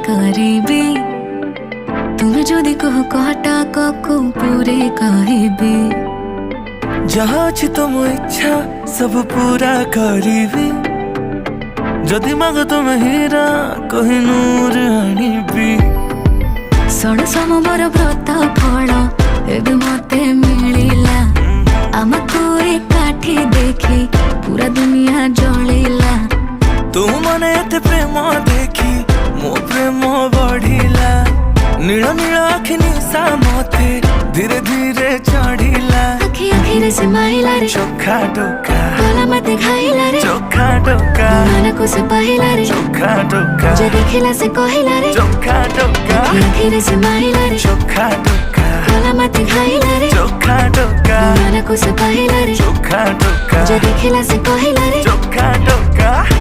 करीबी तुम जदि कह कहटा को पूरे कहबी जहाँ अछि तुम इच्छा सब पूरा करीबी जदि माग तुम हीरा कोहिनूर आनिबी षड समर व्रत फल एबे मते मिलिला आमको एकाठी देखी पूरा दुनिया जलिला तू मने एते प्रेम देखी मो प्रेम बढ़िला नील नील आखि निशा मते धीरे धीरे चढ़िला आखि आखिरे से माइला रे चोखा टोका गला मते खाइला रे चोखा टोका मन को से पहिला रे चोखा टोका जे देखिला से कहिला रे चोखा टोका आखि आखिरे से माइला रे चोखा टोका गला मते खाइला रे चोखा टोका मन को से पहिला रे चोखा टोका जे देखिला से कहिला रे चोखा टोका।